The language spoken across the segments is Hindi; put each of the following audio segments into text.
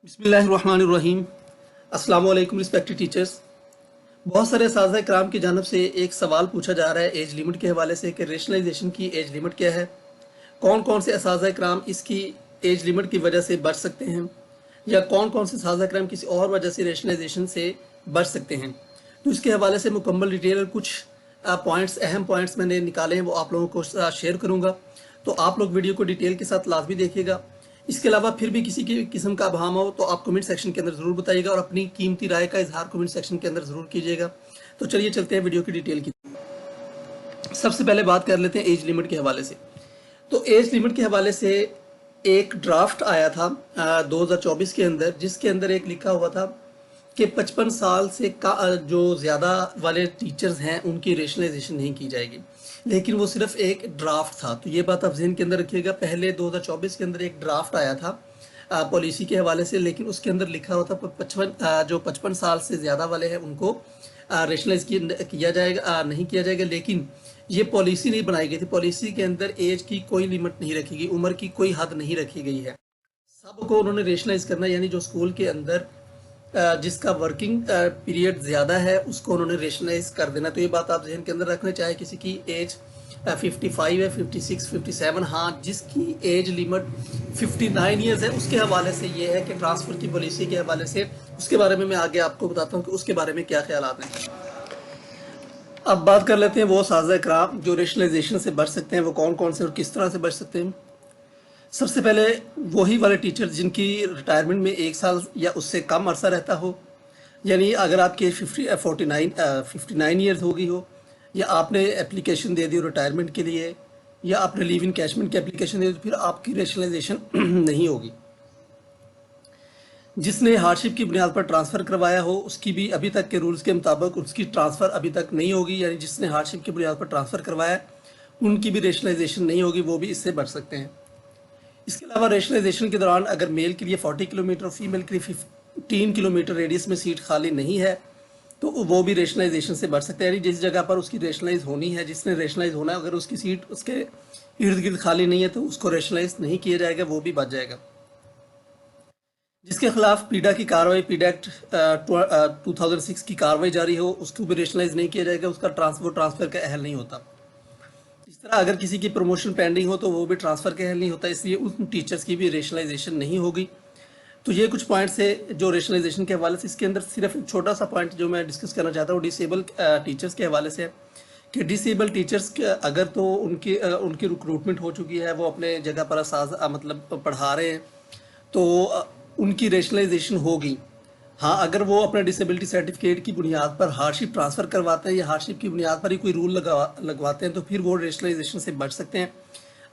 बिस्मिल्लाहिर्रहमानिर्रहीम। अस्सलाम वालेकुम रिस्पेक्टेड टीचर्स। बहुत सारे असातिज़ा किराम की जानब से एक सवाल पूछा जा रहा है एज लिमिट के हवाले से कि रेशनलाइजेशन की एज लिमिट क्या है, कौन कौन से असातिज़ा किराम इसकी एज लिमिट की वजह से बच सकते हैं या कौन कौन से असातिज़ा किराम किसी और वजह से रेशनलाइजेशन से बच सकते हैं। तो इसके हवाले से मुकम्मल डिटेल कुछ पॉइंट्स, अहम पॉइंट्स मैंने निकाले हैं, वो आप लोगों को शेयर करूँगा। तो आप लोग वीडियो को डिटेल के साथ लाजमी देखिएगा। इसके अलावा फिर भी किसी की किस्म का अभाम हो तो आप कमेंट सेक्शन के अंदर ज़रूर बताइएगा और अपनी कीमती राय का इजहार कमेंट सेक्शन के अंदर ज़रूर कीजिएगा। तो चलिए चलते हैं वीडियो की डिटेल की। सबसे पहले बात कर लेते हैं एज लिमिट के हवाले से। तो एज लिमिट के हवाले से एक ड्राफ्ट आया था 2024 के अंदर, जिसके अंदर एक लिखा हुआ था कि 55 साल से जो ज़्यादा वाले टीचर्स हैं उनकी रेशनलाइजेशन नहीं की जाएगी, लेकिन वो सिर्फ एक ड्राफ्ट था। तो ये बात आप जहन के अंदर रखिएगा। पहले 2024 के अंदर एक ड्राफ्ट आया था पॉलिसी के हवाले से, लेकिन उसके अंदर लिखा हुआ था 55 साल से ज़्यादा वाले हैं उनको रेशनलाइज किया जाएगा, नहीं किया जाएगा। लेकिन ये पॉलिसी नहीं बनाई गई थी। पॉलिसी के अंदर एज की कोई लिमिट नहीं रखी गई, उम्र की कोई हद नहीं रखी गई है। सबको उन्होंने रेशनलाइज करना, यानी जो स्कूल के अंदर जिसका वर्किंग पीरियड ज़्यादा है उसको उन्होंने रेशनलाइज कर देना। तो ये बात आप जहन के अंदर रखना, चाहे किसी की एज 55 है, 56, 57, हाँ जिसकी एज लिमिट 59 ईयर्स है, उसके हवाले से ये है कि ट्रांसफ़र की पॉलिसी के हवाले से, उसके बारे में मैं आगे आपको बताता हूँ कि उसके बारे में क्या ख्यालात हैं। अब बात कर लेते हैं वो असातिज़ा किराम जो रेशनलाइजेशन से बच सकते हैं, वो कौन कौन से और किस तरह से बच सकते हैं। सबसे पहले वही वाले टीचर जिनकी रिटायरमेंट में 1 साल या उससे कम अरसा रहता हो, यानी अगर आपकी एज 59 ईयर्स हो गई हो, या आपने एप्लीकेशन दे दी हो रिटायरमेंट के लिए, या आपने लीव इन कैशमेंट की एप्लीकेशन दे दी, तो फिर आपकी रेशनलाइजेशन नहीं होगी। जिसने हार्डशिप की बुनियाद पर ट्रांसफ़र करवाया हो उसकी भी अभी तक के रूल्स के मुताबिक उसकी ट्रांसफ़र अभी तक नहीं होगी, यानी जिसने हार्डशिप की बुनियाद पर ट्रांसफ़र करवाया उनकी भी रेशनलाइजेशन नहीं होगी, वो भी इससे बच सकते हैं। इसके अलावा रेशनलाइजेशन के दौरान अगर मेल के लिए 40 किलोमीटर और फीमेल के लिए 15 किलोमीटर रेडियस में सीट खाली नहीं है तो वो भी रेशनलाइजेशन से बच सकते हैं। यानी जिस जगह पर उसकी रेशनलाइज होनी है, जिसने रेशनलाइज होना है, अगर उसकी सीट उसके इर्द गिर्द खाली नहीं है तो उसको रेशनलाइज नहीं किया जाएगा, वो भी बच जाएगा। जिसके खिलाफ पीडा की कार्रवाई, पीडा एक्ट 2006 की कार्रवाई जारी हो, उसको भी रेशनलाइज नहीं किया जाएगा, उसका ट्रांसफ़र का अहल नहीं होता। इस तरह अगर किसी की प्रमोशन पेंडिंग हो तो वो भी ट्रांसफ़र के हल नहीं होता, इसलिए उन टीचर्स की भी रेशनलाइजेशन नहीं होगी। तो ये कुछ पॉइंट्स है जो रेशनलाइजेशन के हवाले से। इसके अंदर सिर्फ एक छोटा सा पॉइंट जो मैं डिस्कस करना चाहता हूँ डिसेबल टीचर्स के हवाले से है कि डिसेबल टीचर्स अगर तो उनकी रिक्रूटमेंट हो चुकी है, वो अपने जगह पर मतलब पढ़ा रहे हैं, तो उनकी रेशनलाइजेशन होगी। हाँ, अगर वो अपने डिसेबिलिटी सर्टिफिकेट की बुनियाद पर हार्डशिप ट्रांसफ़र करवाते हैं या हार्डशिप की बुनियाद पर ही कोई रूल लगवाते हैं तो फिर वो रेशनलाइजेशन से बच सकते हैं,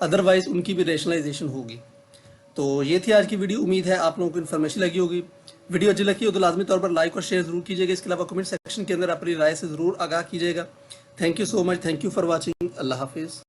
अदरवाइज़ उनकी भी रेशनलाइजेशन होगी। तो ये थी आज की वीडियो। उम्मीद है आप लोगों को इन्फॉर्मेशन लगी होगी। वीडियो अच्छी लगी हो तो लाजमी तौर पर लाइक और शेयर ज़रूर कीजिएगा। इसके अलावा कमेंट सेक्शन के अंदर अपनी राय से ज़रूर आगाह कीजिएगा। Thank you so much. Thank you for watching. अल्लाह हाफिज़।